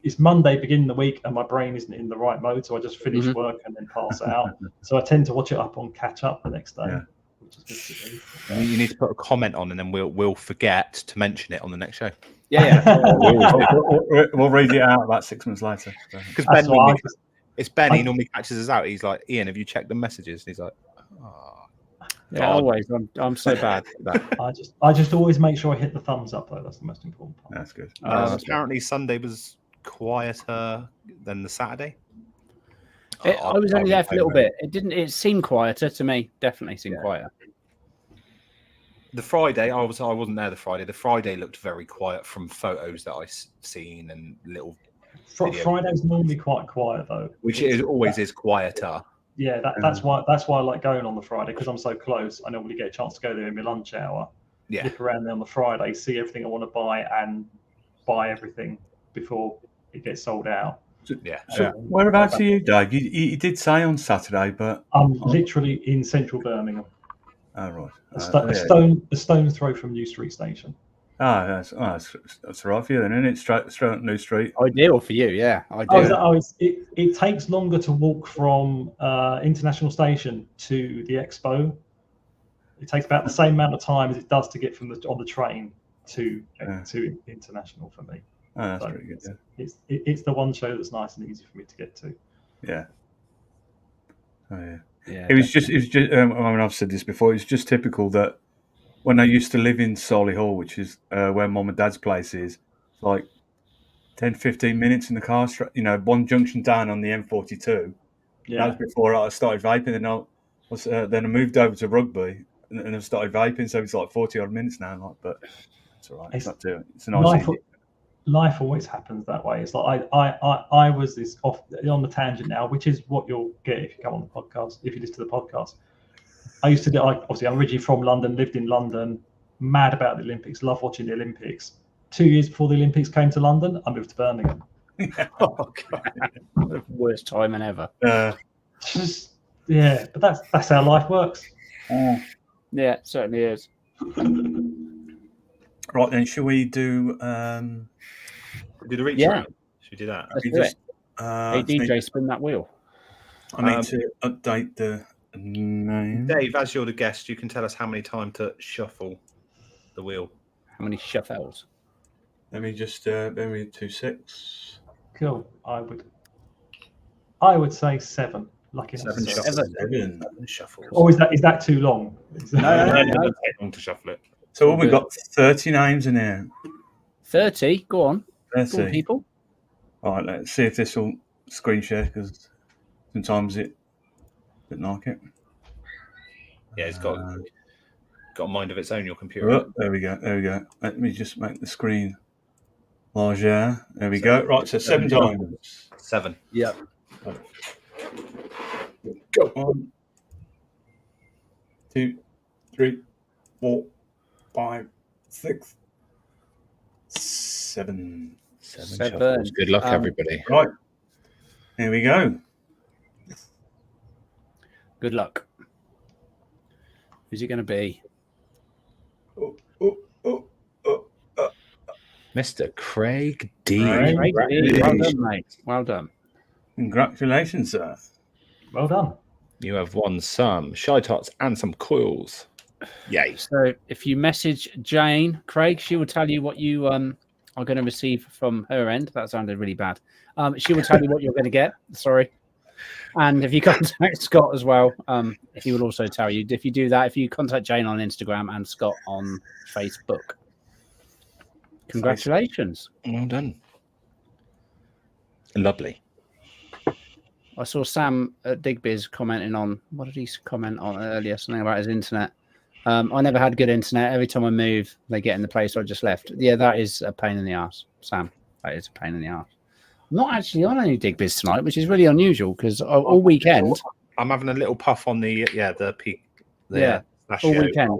it's Monday beginning the week, and my brain isn't in the right mode, so I just finish work and then pass it out. So I tend to watch it up on catch up the next day. Yeah. Which is good to do. You need to put a comment on, and then we'll forget to mention it on the next show. Yeah. We'll read it out about 6 months later. Because That's why it's Ben. He normally catches us out. He's like, Ian, have you checked the messages? And he's like, oh, Yeah, always. I'm so bad at that. I just always make sure I hit the thumbs up though. That's the most important part. That's good. Apparently Sunday was quieter than the Saturday. I was only there for a little bit. It seemed quieter to me. Definitely seemed quieter. The Friday, I wasn't there. The Friday looked very quiet from photos that I seen and little. Friday's normally quite quiet though, which always is quieter. Yeah, that's why I like going on the Friday because I'm so close. I normally get a chance to go there in my lunch hour. Yeah, look around there on the Friday, see everything I want to buy, and buy everything before it gets sold out. So whereabouts are you, Dave? You did say on Saturday, but I'm literally in central Birmingham. Oh, right. A stone's throw from New Street Station. That's right for you then, isn't it? Straight up New Street. Ideal for you, yeah. Ideal. It takes longer to walk from International Station to the Expo. It takes about the same amount of time as it does to get on the train to International for me. Oh, that's pretty good. Yeah. It's the one show that's nice and easy for me to get to. Yeah. Oh yeah. Yeah. It was just. I mean, I've said this before. It's just typical that when I used to live in Solihull, which is where Mum and Dad's place is, like 10, 15 minutes in the car. One junction down on the M42. Yeah. That was before I started vaping, and then I moved over to Rugby, and I started vaping. So it's like 40 odd minutes now. But it's all right. It's not too. It's a nice. Life always happens that way. It's like I was this off on the tangent now, which is what you'll get if you come on the podcast, if you listen to the podcast. I used to do, obviously I'm originally from London, lived in London, mad about the Olympics, love watching the Olympics. 2 years before the Olympics came to London, I moved to Birmingham. Oh, God. The worst timing ever. But that's how life works. Yeah, it certainly is. Right then, shall we do the reach? Yeah. Should we do that? Let's do it. Hey, DJ, spin that wheel. I need to update the name. Dave, as you're the guest, you can tell us how many times to shuffle the wheel. How many shuffles? Let me just bear with 2-6. Cool. I would say 7. Lucky enough. 7 shuffles. Or is that too long? No. It doesn't take long to shuffle it. So we've got 30 names in here. 30? Go on. 30. Go on, people. All right, let's see if this will screen share, because sometimes it doesn't like it. Yeah, it's got a mind of its own, your computer. Oh, there we go. Let me just make the screen larger. There we go. Right, so 7 times. 7. Yep. Go. 1, 2, 3, 4, 5, 6, 7. 7 shuffles. Good luck, everybody. Right. Here we go. Good luck. Who's it going to be? Mr. Craig D. Craig D. Well done, mate. Well done. Congratulations, sir. Well done. You have won some Shy Tots and some coils. Yay. So if you message Jane, Craig, she will tell you what you are going to receive from her end. That sounded really bad. She will tell you what you're going to get. Sorry. And if you contact Scott as well, he will also tell you. If you do that, if you contact Jane on Instagram and Scott on Facebook. Congratulations. Well done. Lovely. I saw Sam at Digbiz commenting on, what did he comment on earlier? Something about his internet. I never had good internet. Every time I move, they get in the place I just left. Yeah, that is a pain in the arse, Sam. That is a pain in the arse. I'm not actually on any Digbiz tonight, which is really unusual because all weekend. I'm having a little puff on the peak. All weekend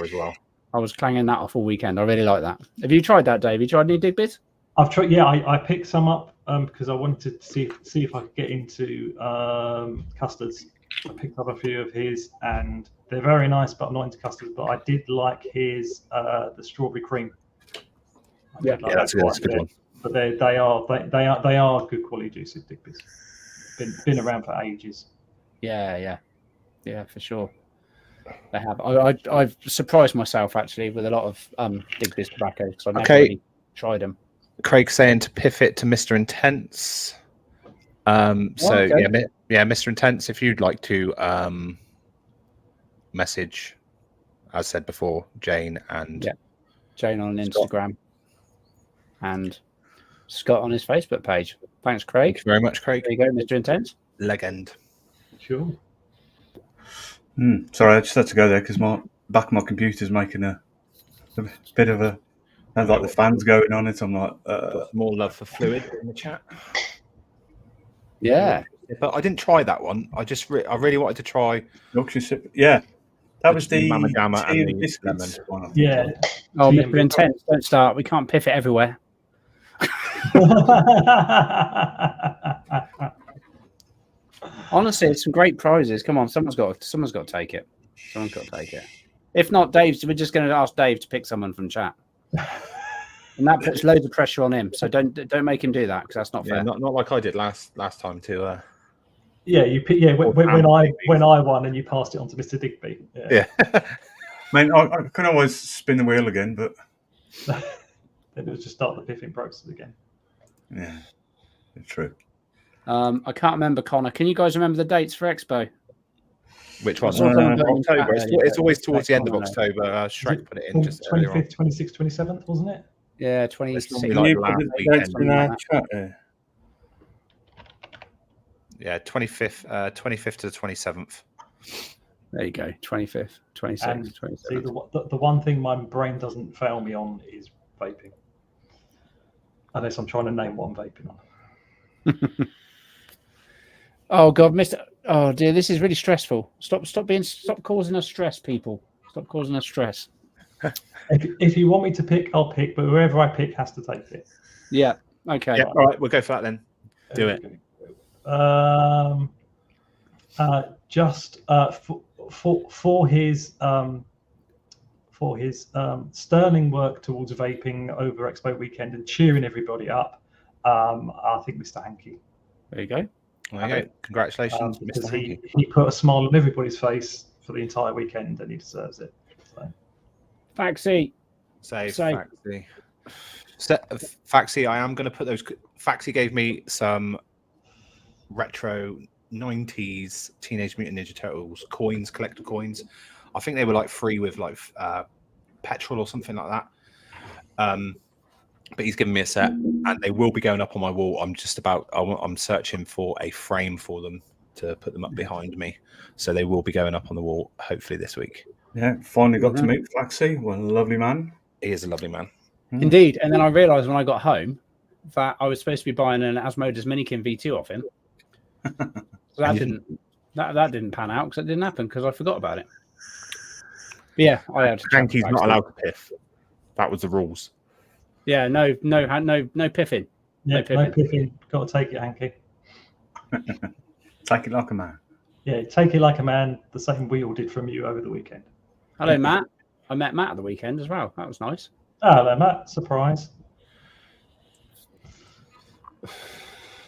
as well. I was clanging that off all weekend. I really like that. Have you tried that, Dave? Have you tried any Digbiz? I've tried. Yeah, I picked some up because I wanted to see if I could get into custards. I picked up a few of his, and they're very nice, but I'm not into custards. But I did like his the strawberry cream. That's a good one. But they are good quality juices, Digby's. Been around for ages. Yeah, for sure. They have. I've surprised myself actually with a lot of Digby's tobacco because I've never really tried them. Craig saying to pivot to Mr. Intense. Mr. Intense, if you'd like to message, as said before, Jane on Instagram and Scott on his Facebook page. Thanks, Craig. Thank you very much, Craig. There you go, Mr. Intense. Legend. Sure. Sorry, I just had to go there because my back of my computer's making a bit of a. Sounds like the fans going on it. I'm like, more love for fluid in the chat. Yeah, but I didn't try that one. I really wanted to try. Yeah, that was the Mama Gamma and the lemon one. Yeah. Oh, Mr. Intense, don't start. We can't piff it everywhere. Honestly, it's some great prizes. Come on, someone's got to take it. Someone's got to take it. If not, Dave, we're just going to ask Dave to pick someone from chat, and that puts loads of pressure on him. So don't make him do that because that's not fair. Not like I did last time to. Yeah, you pick. Yeah, when I won and you passed it on to Mr. Digby. Yeah. I mean, I can always spin the wheel again, but then it was just start the piffing process again. Yeah, true. I can't remember, Connor. Can you guys remember the dates for Expo? Which one? October. It's always towards the end of October. Shrek put it in just 25th, 26th, 27th, wasn't it? Yeah, 26th. Yeah, 25th to the 27th. There you go, 25th, 26th, 27th. See, the one thing my brain doesn't fail me on is vaping. Unless I'm trying to name what I'm vaping on. Oh God, Mister! Oh dear, this is really stressful. Stop causing us stress, people. Stop causing us stress. If you want me to pick, I'll pick, but whoever I pick has to take it. Yeah. Okay. Yeah, all right, we'll go for that then. Do it. Just for his sterling work towards vaping over Expo weekend and cheering everybody up, I think Mr. Hankey. There you go. There you go. Congratulations, Mr. Hankey. He put a smile on everybody's face for the entire weekend, and he deserves it. So. Faxi. Faxi. Faxi, I am going to put those. Faxi gave me some retro 90s Teenage Mutant Ninja Turtles coins, collector coins. I think they were like free with like petrol or something like that. But he's given me a set, and they will be going up on my wall. I'm searching for a frame for them to put them up behind me, so they will be going up on the wall hopefully this week. Yeah, finally got to meet Flaxy. What a lovely man. He is a lovely man. Indeed. And then I realised when I got that I was supposed to be buying an Asmodeus Minikin V2 off him. So that didn't pan out because it didn't happen because I forgot about it. But yeah, I had to. Hanky's not allowed to piff. That was the rules. Yeah, no piffing. Yeah, no piffing. Got to take it, Hanky. Take it like a man. Yeah, take it like a man. The same we all did from you over the weekend. Hello, Matt. I met Matt at the weekend as well. That was nice. Hello, Matt. Surprise.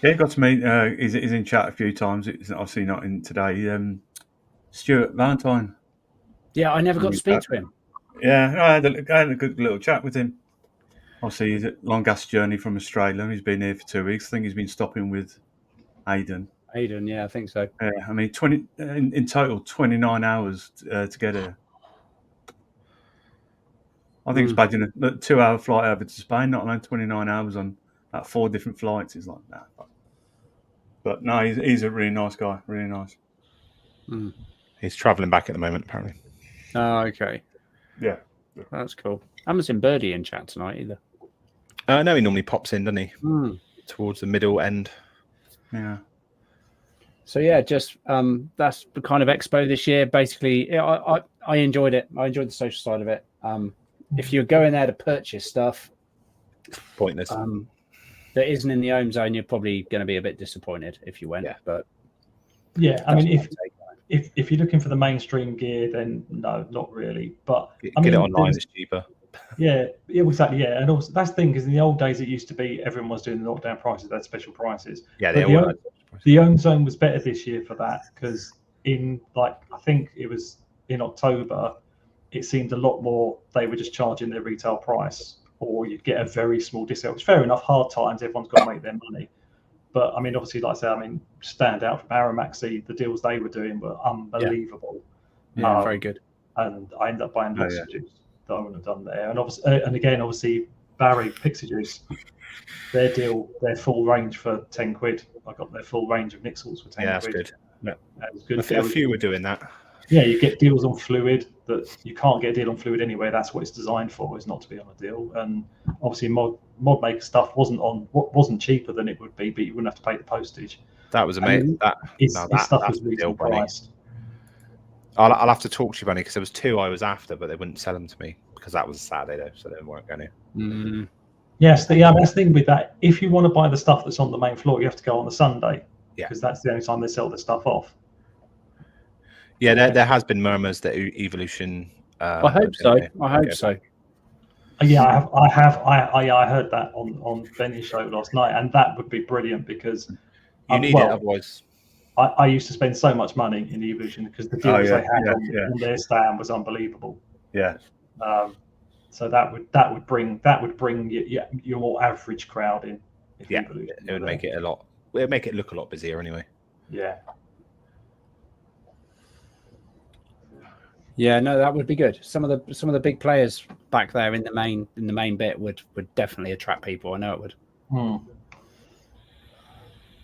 Yeah, got to meet. He's in chat a few times. It's obviously not in today. Stuart Valentine. Yeah, I never got to speak to him. Yeah, I had a good little chat with him. Obviously, he's a long-ass journey from Australia. He's been here for 2 weeks. I think he's been stopping with Aidan. Aidan, yeah, I think so. Yeah, I mean, in total, 29 hours to get here. I think it's badging a 2-hour flight over to Spain, not alone 29 hours on 4 different flights. It's like that. But no, he's a really nice guy. Really nice. He's travelling back at the moment, apparently. Oh, okay. Yeah. That's cool. I haven't seen Birdie in chat tonight either. No, he normally pops in, doesn't he? Towards the middle end. Yeah. So yeah, just that's the kind of expo this year. Basically, I enjoyed it. I enjoyed the social side of it. If you're going there to purchase stuff, pointless. That isn't in the home zone, you're probably going to be a bit disappointed if you went. Yeah. But yeah, I mean, if you're looking for the mainstream gear, then no, not really. But I Get mean, it online; it's cheaper. Yeah, exactly. Yeah, and also that's the thing, because in the old days it used to be everyone was doing the knockdown prices, they had special prices. Yeah, But they all had. the Own Zone was better this year for that, because in I think it was in October, it seemed a lot more they were just charging their retail price, or you'd get a very small discount. Which fair enough, hard times, everyone's got to make their money. But I mean, obviously, like I say, I mean, stand out from Aramaxi, the deals they were doing were unbelievable. Yeah, very good. And I ended up buying lots of juice that I wouldn't have done there. And obviously, and again, obviously, Barry Pixie Juice, their deal, their full range for 10 quid. I got their full range of Nixels for 10 Yeah, that's quid. good. Yeah. That was good. A few were doing that. Yeah, you get deals on fluid that you can't get a deal on fluid anyway. That's what it's designed for, is not to be on a deal. And obviously, mod maker stuff wasn't cheaper than it would be, but you wouldn't have to pay the postage. That was amazing. That stuff was reasonably priced. I'll have to talk to you, Bunny, because there was 2 I was after, but they wouldn't sell them to me because that was a Saturday though, so they weren't going to. Yes, that's the thing with that. If you want to buy the stuff that's on the main floor, you have to go on the Sunday, because that's the only time they sell the stuff off. Yeah, there has been murmurs that Evolution. I hope so. I hope so. Yeah, I heard that on Benny's show last night, and that would be brilliant, because you need it otherwise. I used to spend so much money in Evolution because the deals they had on their stand was unbelievable. Yeah. So that would bring your more average crowd in. Yeah, it would make it a lot. It would make it look a lot busier anyway. Yeah. Yeah, no, that would be good. Some of the big players back there in the main bit would definitely attract people. I know it would.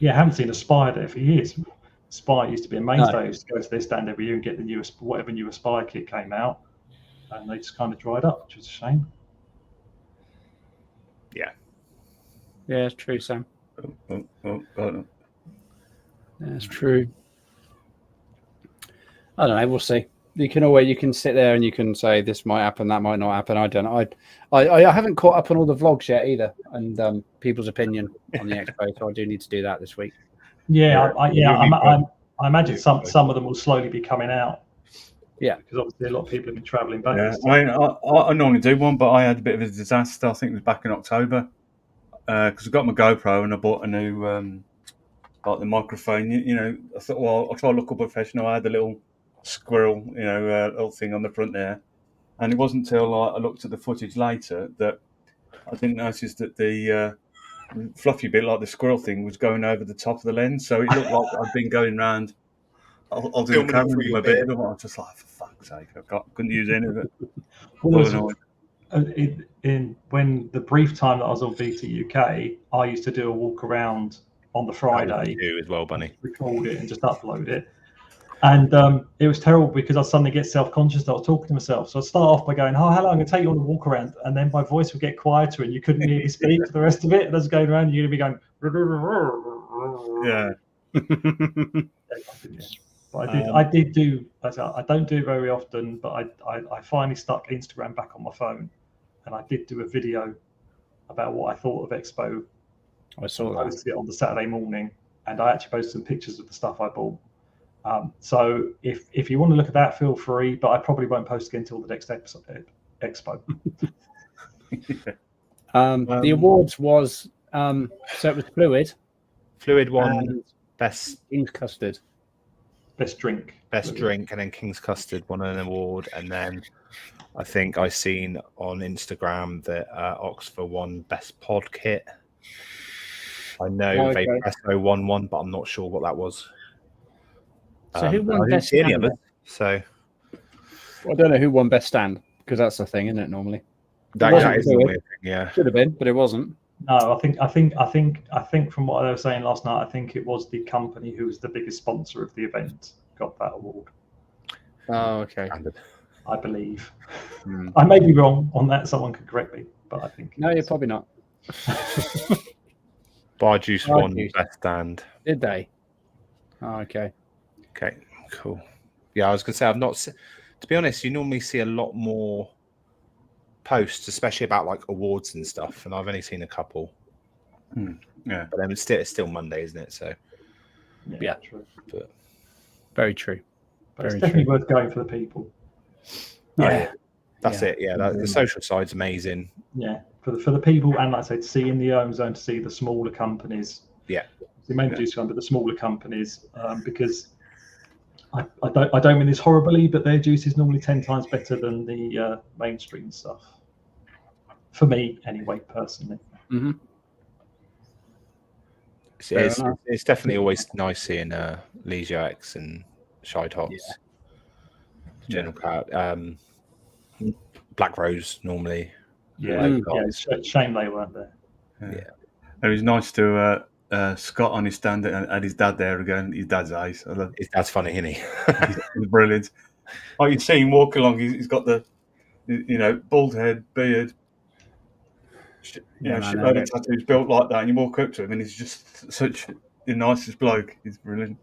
Yeah, I haven't seen a Spy there for years. Spy used to be a mainstay. I used to go to their stand every year and get the newest, whatever new Spy kit came out, and they just kind of dried up, which was a shame. Yeah. Yeah, it's true, Sam. That's true. I don't know. We'll see. You can sit there and you can say this might happen, that might not happen. I don't know. I haven't caught up on all the vlogs yet either, and people's opinion on the expo, so I do need to do that this week. Yeah, I imagine some of them will slowly be coming out. Yeah, because obviously a lot of people have been travelling back. Yeah, I mean, I normally do one, but I had a bit of a disaster. I think it was back in October, because I got my GoPro and I bought a new like the microphone. You know, I thought, well, I'll try to look up professional. I had a little squirrel, little thing on the front there, and it wasn't until I looked at the footage later that I didn't notice that the fluffy bit, like the squirrel thing, was going over the top of the lens, so it looked like I'd been going round. I'll do the camera a bit. I was just like, for fuck's sake, couldn't use any of it. When the brief time that I was on VT UK, I used to do a walk around on the Friday. You as well, Bunny. Record it and just upload it. And it was terrible because I suddenly get self-conscious. I was talking to myself. So I'd start off by going, oh, hello, I'm going to take you on a walk around. And then my voice would get quieter and you couldn't hear me speak for the rest of it. And as going around, you're going to be going, yeah. But I did do, I don't do it very often, but I finally stuck Instagram back on my phone. And I did do a video about what I thought of Expo. I saw that. I posted it on the Saturday morning. And I actually posted some pictures of the stuff I bought. So if you want to look at that, feel free, but I probably won't post again until the next expo. The awards was so it was Fluid won best King's Custard, best drink, and then King's Custard won an award, and then I think I seen on Instagram that Oxford won best pod kit. I know Vaperesso won one, but I'm not sure what that was. So who won best stand? So I don't know who won best stand, because that's the thing, isn't it? Normally, that is normally a thing, yeah. Should have been, but it wasn't. No, I think from what they were saying last night, I think it was the company who was the biggest sponsor of the event got that award. Oh, okay. I believe. I may be wrong on that. Someone could correct me, but I think. No, you're probably not. Bar Juice won best stand. Did they? Oh, okay. Okay, cool. Yeah, I was going to say, I've not, to be honest, you normally see a lot more posts, especially about like awards and stuff, and I've only seen a couple. Yeah. But then it's still Monday, isn't it? So, yeah, true. But very true. But it's Very definitely true. worth going for the people. Yeah. That's it. Yeah, the social side's amazing. Yeah, for the people, and like I said, to see in the home zone, to see the smaller companies. Yeah. The main juice one, but the smaller companies, because I don't mean this horribly, but their juice is normally 10 times better than the mainstream stuff. For me, anyway, personally. Mm-hmm. It's definitely always nice seeing Leisure X and Shy Tots. General crowd. Black Rose normally. Yeah, shame they weren't there. Yeah. It was nice to Scott on his stand and had his dad there again. His dad's ace. His dad's funny, isn't he? He's brilliant. Like you'd see him walk along. He's got the bald head, beard, shitload of tattoos built like that, and you walk up to him, and he's just such the nicest bloke. He's brilliant.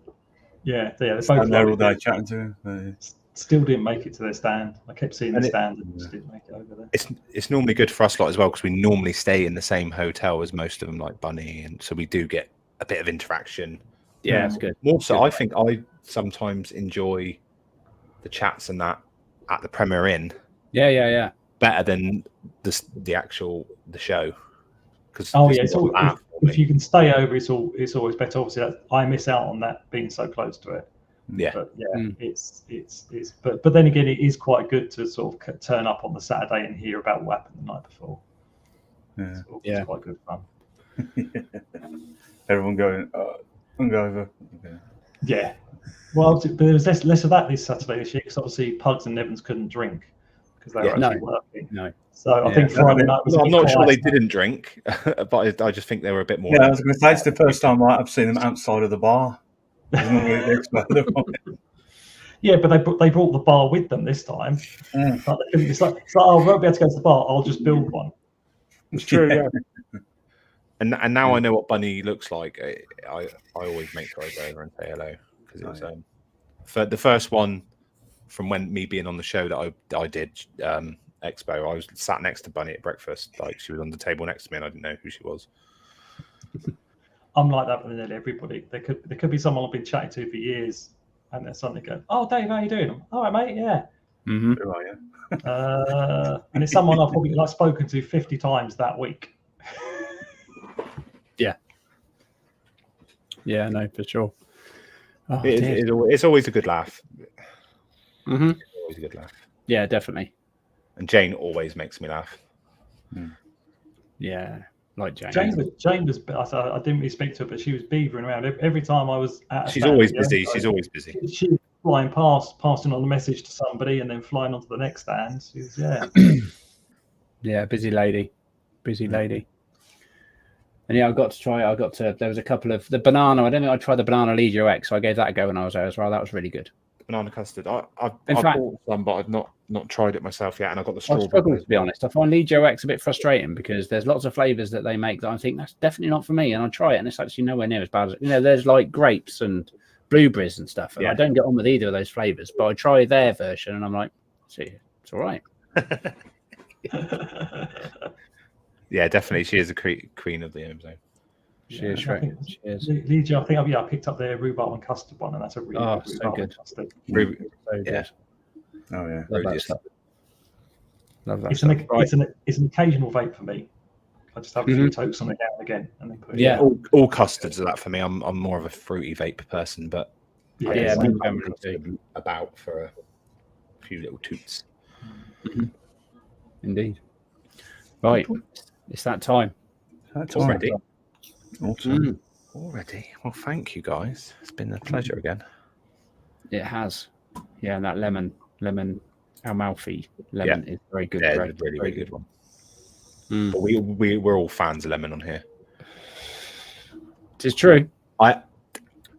Yeah, they're both stand there all day chatting to him. Still didn't make it to their stand. I kept seeing the stand and just didn't make it over there. It's normally good for us lot as well because we normally stay in the same hotel as most of them, like Bunny, and so we do get a bit of interaction. Yeah, it's good. More so, I think I sometimes enjoy the chats and that at the Premier Inn. Yeah. Better than the show. Because if you can stay over, it's always better. Obviously, I miss out on that being so close to it. Yeah, but it's but then again, it is quite good to sort of turn up on the Saturday and hear about what happened the night before. It's quite good fun. Everyone going, hungover. Yeah. Well, but there was less of that this Saturday this year because obviously Pugs and Nevans couldn't drink because they were actually working. No. So I think Friday night was. I'm not sure they didn't drink, but I just think they were a bit more. Yeah, I was going to say it's the first time I've seen them outside of the bar. Yeah, but they brought the bar with them this time. But it's like, I won't be able to go to the bar. I'll just build one. It's true, yeah. And now I know what Bunny looks like. I always make sure I go over and say hello because it was for the first one from when me being on the show that I did Expo. I was sat next to Bunny at breakfast, like she was on the table next to me, and I didn't know who she was. I'm like that with nearly everybody. There could be someone I've been chatting to for years, and then suddenly go, "Oh, Dave, how you doing?" "All right, mate, yeah." Mm-hmm. Who are you? And it's someone I've probably spoken to 50 times that week. Yeah, no, for sure. Oh, it's always a good laugh. Mm-hmm. It's always a good laugh. Yeah, definitely. And Jane always makes me laugh. Yeah, like Jane. Jane was. I didn't really speak to her, but she was beavering around every time I was at. She's always busy. She's always busy. She was flying past, passing on a message to somebody, and then flying on to the next stand. She was, yeah, busy lady. And yeah, there was a couple of the banana. I don't think I tried the banana Legio X, so I gave that a go when I was there as well. That was really good. Banana custard. I've bought some, but I've not tried it myself yet, and I've got the strawberry. I struggle, to be honest. I find Legio X a bit frustrating because there's lots of flavors that they make that I think that's definitely not for me, and I try it, and it's actually nowhere near as bad as there's like grapes and blueberries and stuff, and I don't get on with either of those flavors. But I try their version, and I'm like, see, it's all right. Yeah, definitely. She is a queen of the home zone. She is. She is. Legio, I picked up their rhubarb and custard one, and that's a really good so good. Custard. So good. Oh yeah, Love that stuff. Love that it's an occasional vape for me. I just have a few tokes on it now and again, and then put it all custards are that for me. I'm more of a fruity vape person, but about for a few little toots. Indeed. Right, it's that time. Already. Awesome. Already. Well, thank you guys. It's been a pleasure again. It has. Yeah, and that lemon Amalfi lemon is very good. Yeah, it's a really good one. But we're all fans of lemon on here. It's true.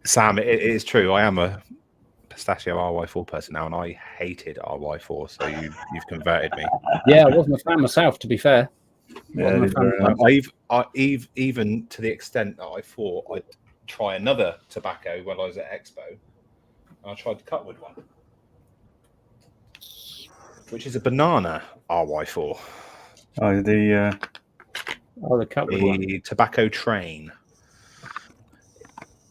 Sam, it is true. I am a pistachio RY4 person now, and I hated RY4, so you've converted me. Yeah, I wasn't a fan myself, to be fair. Even to the extent that I thought I'd try another tobacco when I was at Expo, and I tried the Cutwood one, which is a banana RY4. Oh, the Cutwood one. The tobacco train.